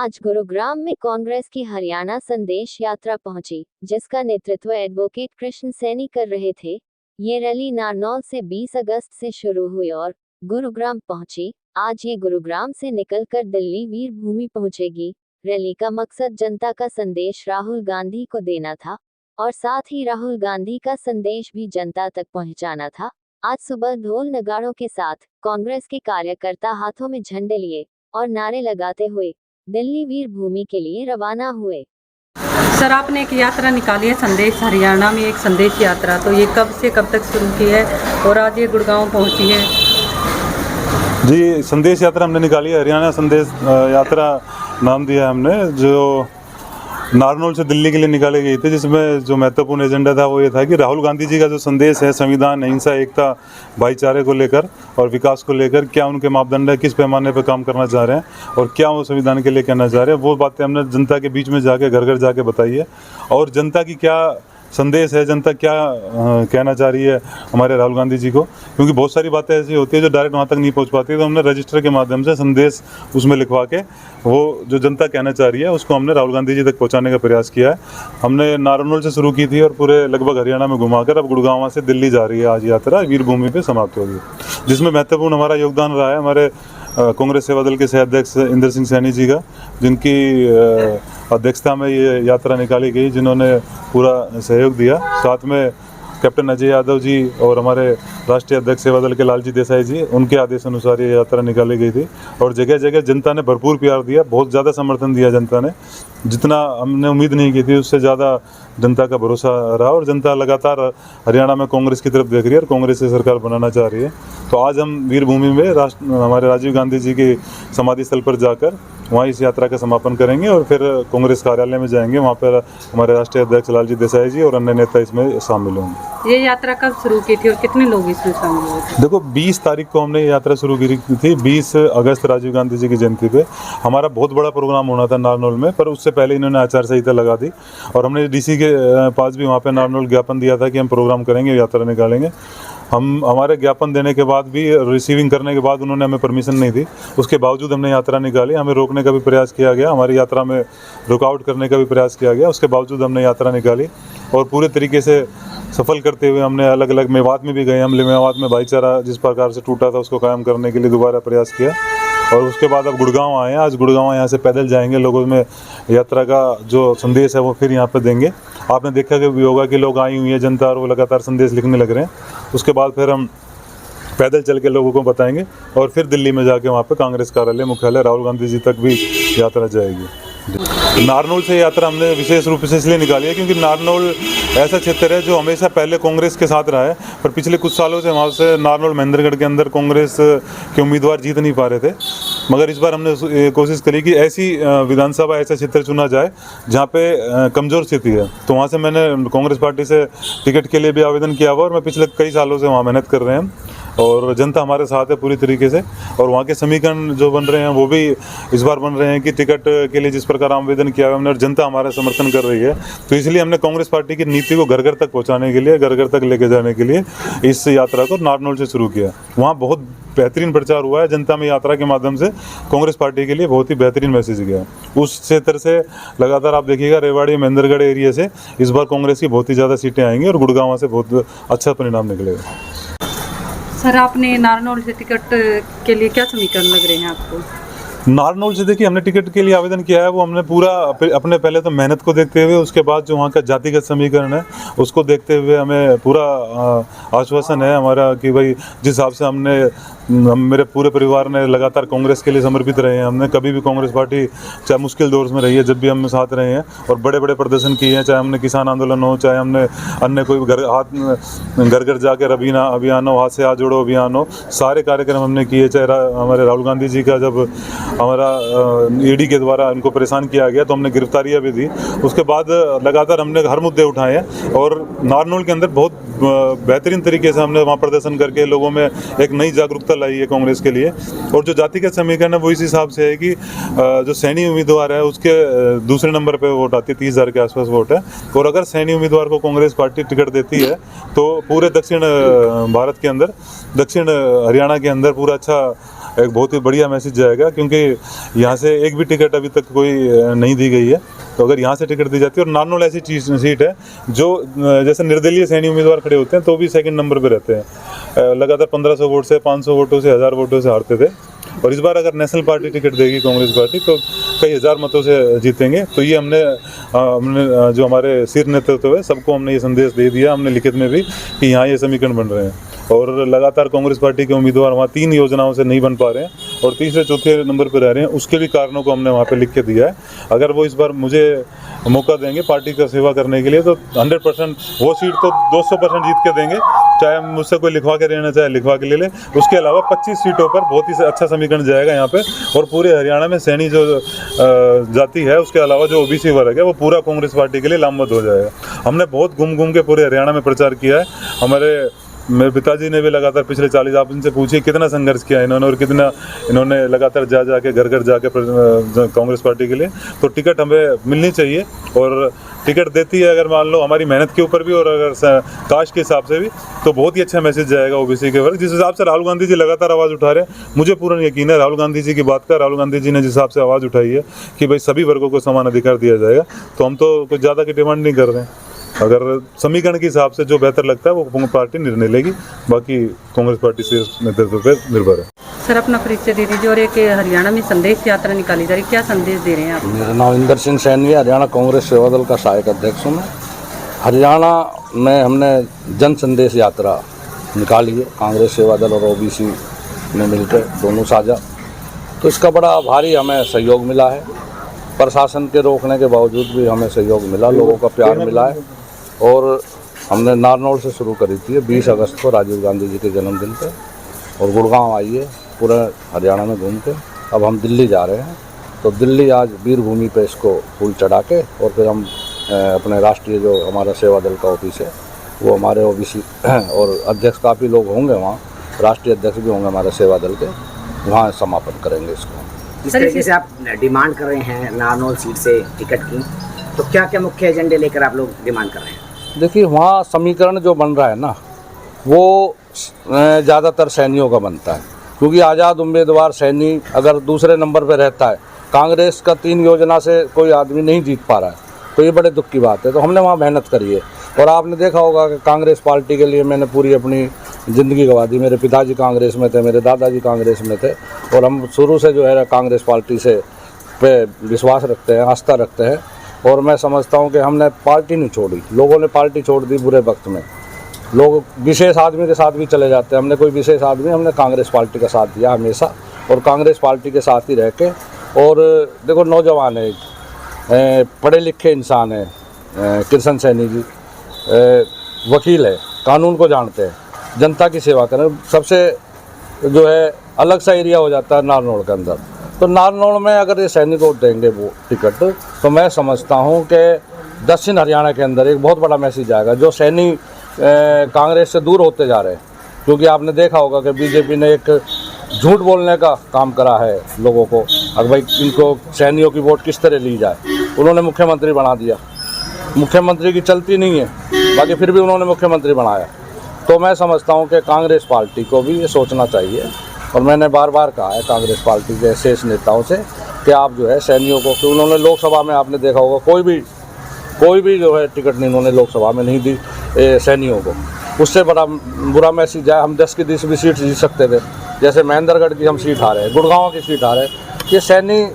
आज गुरुग्राम में कांग्रेस की हरियाणा संदेश यात्रा पहुंची, जिसका नेतृत्व एडवोकेट कृष्ण सैनी कर रहे थे। ये रैली नारनौल से 20 अगस्त से शुरू हुई और गुरुग्राम पहुंची। आज ये गुरुग्राम से निकलकर दिल्ली वीर भूमि पहुंचेगी। रैली का मकसद जनता का संदेश राहुल गांधी को देना था और साथ ही राहुल गांधी का संदेश भी जनता तक पहुंचाना था। आज सुबह ढोल नगाड़ों के साथ कांग्रेस के कार्यकर्ता हाथों में झंडे लिए और नारे लगाते हुए दिल्ली वीर भूमि के लिए रवाना हुए। सर, आपने एक यात्रा निकाली है संदेश हरियाणा में, एक संदेश यात्रा, तो ये कब से कब तक शुरू की है और आज ये गुड़गांव पहुंची है? जी, संदेश यात्रा हमने निकाली है, हरियाणा संदेश यात्रा नाम दिया हमने, जो नारनौल से दिल्ली के लिए निकाली गई थी, जिसमें जो महत्वपूर्ण एजेंडा था वो ये था कि राहुल गांधी जी का जो संदेश है संविधान, अहिंसा, एकता, भाईचारे को लेकर और विकास को लेकर क्या उनके मापदंड है, किस पैमाने पर काम करना चाह रहे हैं और क्या वो संविधान के लिए कहना चाह रहे हैं, वो बातें हमने जनता के बीच में जाके घर घर जाके बताई है। और जनता की क्या संदेश है, जनता क्या कहना चाह रही है हमारे राहुल गांधी जी को, क्योंकि बहुत सारी बातें ऐसी होती है जो डायरेक्ट वहाँ तक नहीं पहुँच पाती, तो हमने रजिस्टर के माध्यम से संदेश उसमें लिखवा के वो जो जनता कहना चाह रही है उसको हमने राहुल गांधी जी तक पहुँचाने का प्रयास किया है। हमने नारनौल से शुरू की थी और पूरे लगभग हरियाणा में घुमाकर अब गुड़गांव से दिल्ली जा रही है। आज यात्रा वीर भूमि पर समाप्त होगी, जिसमें महत्वपूर्ण हमारा योगदान रहा है हमारे कांग्रेस सेवा दल के सह अध्यक्ष इंदर सिंह सैनी जी का, जिनकी अध्यक्षता में ये यात्रा निकाली गई, जिन्होंने पूरा सहयोग दिया। साथ में कैप्टन अजय यादव जी और हमारे राष्ट्रीय अध्यक्ष सेवा दल के लालजी देसाई जी, उनके आदेश अनुसार ये यात्रा निकाली गई थी और जगह जगह जनता ने भरपूर प्यार दिया, बहुत ज़्यादा समर्थन दिया जनता ने, जितना हमने उम्मीद नहीं की थी उससे ज़्यादा जनता का भरोसा रहा और जनता लगातार हरियाणा में कांग्रेस की तरफ देख रही है और कांग्रेस से सरकार बनाना चाह रही है। तो आज हम वीर भूमि में हमारे राजीव गांधी जी की समाधि स्थल पर जाकर वहाँ इस यात्रा का समापन करेंगे और फिर कांग्रेस कार्यालय में जाएंगे। वहाँ पर हमारे राष्ट्रीय अध्यक्ष लालजी देसाई जी और अन्य नेता इसमें शामिल होंगे। ये यात्रा कब शुरू की थी और कितने लोग इसमें शामिल हुए थे? देखो, 20 तारीख को हमने ये यात्रा शुरू की थी। 20 अगस्त राजीव गांधी जी की जयंती पे हमारा बहुत बड़ा प्रोग्राम होना था नारनौल में, पर उससे पहले इन्होंने आचार संहिता लगा दी और हमने डीसी के पास भी वहाँ पे नारनौल ज्ञापन दिया था कि हम प्रोग्राम करेंगे, यात्रा निकालेंगे। हमारे ज्ञापन देने के बाद भी, रिसीविंग करने के बाद उन्होंने हमें परमिशन नहीं दी, उसके बावजूद हमने यात्रा निकाली। हमें रोकने का भी प्रयास किया गया, हमारी यात्रा में रुकावट करने का भी प्रयास किया गया, उसके बावजूद हमने यात्रा निकाली और पूरे तरीके से सफल करते हुए हमने अलग अलग मेवात में भी गए। हम मेवात में भाईचारा जिस प्रकार से टूटा था उसको कायम करने के लिए दोबारा प्रयास किया और उसके बाद अब गुड़गांव आए हैं। आज गुड़गांव यहाँ से पैदल जाएंगे, लोगों में यात्रा का जो संदेश है वो फिर यहाँ पे देंगे। आपने देखा कि भी होगा कि लोग आई हुई है जनता और वो लगातार संदेश लिखने लग रहे हैं। उसके बाद फिर हम पैदल चल के लोगों को बताएंगे और फिर दिल्ली में जाके वहाँ पे कांग्रेस कार्यालय, मुख्यालय, राहुल गांधी जी तक भी यात्रा जाएगी। नारनौल से यात्रा हमने विशेष रूप से इसलिए निकाली है क्योंकि नारनौल ऐसा क्षेत्र है जो हमेशा पहले कांग्रेस के साथ रहा है, पर पिछले कुछ सालों से वहाँ से नारनौल महेंद्रगढ़ के अंदर कांग्रेस के उम्मीदवार जीत नहीं पा रहे थे। मगर इस बार हमने कोशिश करी कि ऐसी विधानसभा, ऐसा क्षेत्र चुना जाए जहाँ पे कमज़ोर स्थिति है। तो वहाँ से मैंने कांग्रेस पार्टी से टिकट के लिए भी आवेदन किया हुआ और मैं पिछले कई सालों से वहाँ मेहनत कर रहे हैं और जनता हमारे साथ है पूरी तरीके से। और वहाँ के समीकरण जो बन रहे हैं वो भी इस बार बन रहे हैं कि टिकट के लिए जिस प्रकार आवेदन किया है हमने और जनता हमारा समर्थन कर रही है। तो इसलिए हमने कांग्रेस पार्टी की नीति को घर घर तक पहुँचाने के लिए, घर घर तक लेके जाने के लिए इस यात्रा को नारनौल से शुरू किया। वहाँ बहुत बेहतरीन प्रचार हुआ है, जनता में यात्रा के माध्यम से कांग्रेस पार्टी के लिए बहुत ही बेहतरीन मैसेज गया। उस क्षेत्र से लगातार आप देखिएगा रेवाड़ी, महेंद्रगढ़ एरिया से इस बार कांग्रेस की बहुत ही ज़्यादा सीटें आएंगी और गुड़गांव से बहुत अच्छा परिणाम निकलेगा। सर, आपने नारनौल से टिकट के लिए क्या समीकरण लग रहे हैं आपको? नारनौल से देखिए, हमने टिकट के लिए आवेदन किया है, वो हमने पूरा अपने पहले तो मेहनत को देखते हुए, उसके बाद जो वहाँ का जातिगत समीकरण है उसको देखते हुए हमें पूरा आश्वासन है हमारा कि भाई जिस हिसाब से मेरे पूरे परिवार ने लगातार कांग्रेस के लिए समर्पित रहे हैं। हमने कभी भी कांग्रेस पार्टी चाहे मुश्किल दौर में रही है, जब भी हम साथ रहे हैं और बड़े बड़े प्रदर्शन किए हैं, चाहे हमने किसान आंदोलन हो, चाहे हमने अन्य कोई घर घर जाकर अभियान हो, हाथ से हाथ जोड़ो अभियान हो, सारे कार्यक्रम हमने किए। चाहे हमारे राहुल गांधी जी का जब हमारा ईडी के द्वारा उनको परेशान किया गया तो हमने गिरफ्तारियां भी दी, उसके बाद लगातार हमने हर मुद्दे उठाए हैं और नारनौल के अंदर बहुत बेहतरीन तरीके से हमने वहाँ प्रदर्शन करके लोगों में एक नई जागरूकता लाई है कांग्रेस के लिए। और जो जातिगत समीकरण है वो इस हिसाब से है कि जो सैनी उम्मीदवार है उसके दूसरे नंबर पे वोट आती है, 30,000 के आसपास वोट है। और अगर सैनी उम्मीदवार को कांग्रेस पार्टी टिकट देती है तो पूरे दक्षिण भारत के अंदर, दक्षिण हरियाणा के अंदर पूरा अच्छा एक बहुत ही बढ़िया मैसेज जाएगा, क्योंकि यहाँ से एक भी टिकट अभी तक कोई नहीं दी गई है। तो अगर यहाँ से टिकट दी जाती है, और नारनौल ऐसी सीट है जो जैसे निर्दलीय सैनी उम्मीदवार खड़े होते हैं तो भी सेकंड नंबर पे रहते हैं, लगातार 1500 वोट से, 500 वोटों से, 1000 वोटों से हारते थे। और इस बार अगर नेशनल पार्टी टिकट देगी कांग्रेस पार्टी तो कई हज़ार मतों से जीतेंगे। तो ये हमने जो हमारे शीर्ष नेतृत्व है सबको हमने ये संदेश दे दिया, हमने लिखित में भी, कि यहाँ ये समीकरण बन रहे हैं। और लगातार कांग्रेस पार्टी के उम्मीदवार वहाँ 3 योजनाओं से नहीं बन पा रहे हैं और तीसरे चौथे नंबर पर रह रहे हैं, उसके भी कारणों को हमने वहाँ पे लिख के दिया है। अगर वो इस बार मुझे मौका देंगे पार्टी का सेवा करने के लिए तो 100% वो सीट तो 200% जीत के देंगे, चाहे मुझसे कोई लिखवा के लेना चाहे लिखवा के ले ले। उसके अलावा 25 सीटों पर बहुत ही अच्छा समीकरण जाएगा यहाँ पे, और पूरे हरियाणा में सैनी जो जाति है उसके अलावा जो ओबीसी वर्ग है वो पूरा कांग्रेस पार्टी के लिए लामबंद हो जाएगा। हमने बहुत घूम के पूरे हरियाणा में प्रचार किया है। मेरे पिताजी ने भी लगातार पिछले 40, आप इनसे पूछिए कितना संघर्ष किया इन्होंने, और कितना इन्होंने लगातार जाके घर जाके कांग्रेस पार्टी के लिए। तो टिकट हमें मिलनी चाहिए, और टिकट देती है अगर मान लो हमारी मेहनत के ऊपर भी, और अगर कास्ट के हिसाब से भी, तो बहुत ही अच्छा मैसेज जाएगा ओबीसी के वर्ग। जिस हिसाब से राहुल गांधी जी लगातार आवाज़ उठा रहे हैं, मुझे पूर्ण यकीन है राहुल गांधी जी की बात का, राहुल गांधी जी ने जिस हिसाब से आवाज़ उठाई है कि भाई सभी वर्गों को समान अधिकार दिया जाएगा, तो हम तो कुछ ज़्यादा की डिमांड नहीं कर रहे हैं। अगर समीकरण के हिसाब से जो बेहतर लगता है वो पार्टी निर्णय लेगी, बाकी कांग्रेस पार्टी से नेतृत्व पर निर्भर है। सर अपना परिचय दे दीजिए, और एक हरियाणा में संदेश यात्रा निकाली जा रही, क्या संदेश दे रहे हैं आप? मेरा नाम इंदर सिंह सैनी है, हरियाणा कांग्रेस सेवा दल का सहायक अध्यक्ष हूँ मैं। हरियाणा में हमने जन संदेश यात्रा निकाली है, कांग्रेस सेवा दल और ओबीसी ने मिलकर दोनों साझा। तो इसका बड़ा भारी हमें सहयोग मिला है, प्रशासन के रोकने के बावजूद भी हमें सहयोग मिला, लोगों का प्यार मिला है। और हमने नारनौल से शुरू करी थी 20 अगस्त को राजीव गांधी जी के जन्मदिन पे, और गुड़गांव आई है, पूरा हरियाणा में घूम के अब हम दिल्ली जा रहे हैं। तो दिल्ली आज वीर भूमि पे इसको फूल चढ़ा के, और फिर हम अपने राष्ट्रीय जो हमारा सेवा दल का ऑफिस है वो हमारे ओबीसी और अध्यक्ष काफ़ी लोग होंगे वहाँ, राष्ट्रीय अध्यक्ष भी होंगे हमारे सेवा दल के, वहाँ समापन करेंगे इसको। जिस तरीके से आप डिमांड कर रहे हैं नारनौल सीट से टिकट की, तो क्या क्या मुख्य एजेंडे लेकर आप लोग डिमांड कर रहे हैं? देखिए, वहाँ समीकरण जो बन रहा है ना, वो ज़्यादातर सैनियों का बनता है, क्योंकि आज़ाद उम्मीदवार सैनी अगर दूसरे नंबर पर रहता है, कांग्रेस का 3 योजना से कोई आदमी नहीं जीत पा रहा है, तो ये बड़े दुख की बात है। तो हमने वहाँ मेहनत करी है, और आपने देखा होगा कि कांग्रेस पार्टी के लिए मैंने पूरी अपनी ज़िंदगी गंवा दी। मेरे पिताजी कांग्रेस में थे, मेरे दादाजी कांग्रेस में थे, और हम शुरू से जो है कांग्रेस पार्टी से पे विश्वास रखते हैं, आस्था रखते हैं। और मैं समझता हूं कि हमने पार्टी नहीं छोड़ी, लोगों ने पार्टी छोड़ दी बुरे वक्त में। लोग विशेष आदमी के साथ भी चले जाते हैं, हमने कोई विशेष आदमी, हमने कांग्रेस पार्टी का साथ दिया हमेशा, और कांग्रेस पार्टी के साथ ही रह के। और देखो, नौजवान है, पढ़े लिखे इंसान है, कृष्ण सैनी जी वकील है, कानून को जानते हैं, जनता की सेवा करें। सबसे जो है अलग सा एरिया हो जाता है नारनौल के अंदर। तो नारनौल में अगर ये सैनिक को देंगे वो टिकट, तो मैं समझता हूँ कि दक्षिण हरियाणा के अंदर एक बहुत बड़ा मैसेज आएगा, जो सैनी कांग्रेस से दूर होते जा रहे हैं। क्योंकि आपने देखा होगा कि बीजेपी ने एक झूठ बोलने का काम करा है लोगों को, अगर भाई इनको सैनियों की वोट किस तरह ली जाए। उन्होंने मुख्यमंत्री बना दिया, मुख्यमंत्री की चलती नहीं है, बाकी फिर भी उन्होंने मुख्यमंत्री बनाया। तो मैं समझता हूँ कि कांग्रेस पार्टी को भी ये सोचना चाहिए, और मैंने बार बार कहा है कांग्रेस पार्टी के शीर्ष नेताओं से कि आप जो है सैनियों को, कि उन्होंने लोकसभा में आपने देखा होगा कोई भी जो है टिकट नहीं उन्होंने लोकसभा में नहीं दी सैनियों को। उससे बड़ा बुरा मैसेज है, हम 10 की 20 भी सीट जीत सकते थे। जैसे महेंद्रगढ़ की हम सीट हारे, गुड़गांव की सीट हारे, ये सैनी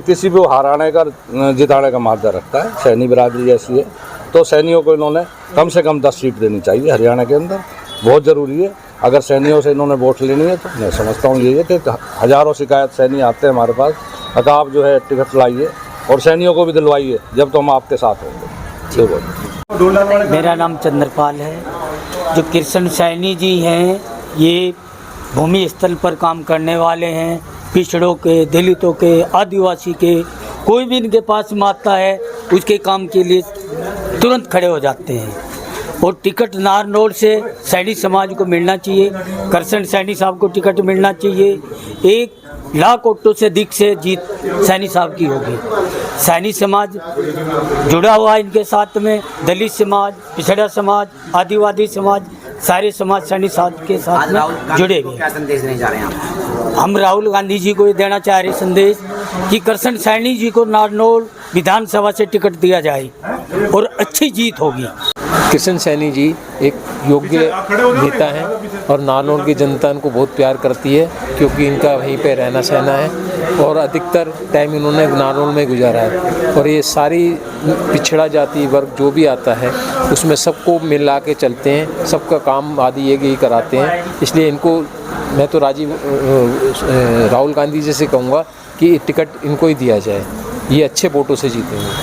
किसी भी हराने का जिताने का माध्यम रखता है। सैनी बिरादरी ऐसी है, तो सैनियों को इन्होंने कम से कम 10 सीट देनी चाहिए हरियाणा के अंदर, बहुत ज़रूरी है। अगर सैनियों से इन्होंने वोट लेनी है तो मैं समझता हूँ ये है कि हज़ारों शिकायत सैनी आते हैं हमारे पास, अगर आप जो है टिकट लाइए और सैनियों को भी दिलवाइए, जब तो हम आपके साथ होंगे। मेरा नाम चंद्रपाल है। जो कृष्ण सैनी जी हैं, ये भूमि स्थल पर काम करने वाले हैं, पिछड़ों के, दलितों के, आदिवासी के, कोई भी इनके पास में आता है उसके काम के लिए तुरंत खड़े हो जाते हैं। और टिकट नारनौल से सैनी समाज को मिलना चाहिए, कृष्ण सैनी साहब को टिकट मिलना चाहिए। 1 लाख वोटों से अधिक से जीत सैनी साहब की होगी। सैनी समाज जुड़ा हुआ है इनके साथ में, दलित समाज, पिछड़ा समाज, आदिवासी समाज, सारे समाज सैनिक साथ के साथ आज राहुल में गांधी जुड़े को हुए क्या संदेश देने जा रहे हैं आप? हम राहुल गांधी जी को ये देना चाह रहे संदेश कि कृष्ण सैनी जी को नारनौल विधानसभा से टिकट दिया जाए और अच्छी जीत होगी। कृष्ण सैनी जी एक योग्य नेता हैं और नारनौल की जनता इनको बहुत प्यार करती है, क्योंकि इनका वहीं पे रहना सहना है और अधिकतर टाइम इन्होंने नारनौल में गुजारा है। और ये सारी पिछड़ा जाति वर्ग जो भी आता है उसमें सबको मिला के चलते हैं, सबका काम आदि यही कराते हैं। इसलिए इनको मैं तो राहुल गांधी जी से कहूँगा कि टिकट इनको ही दिया जाए, ये अच्छे वोटों से जीतेंगे।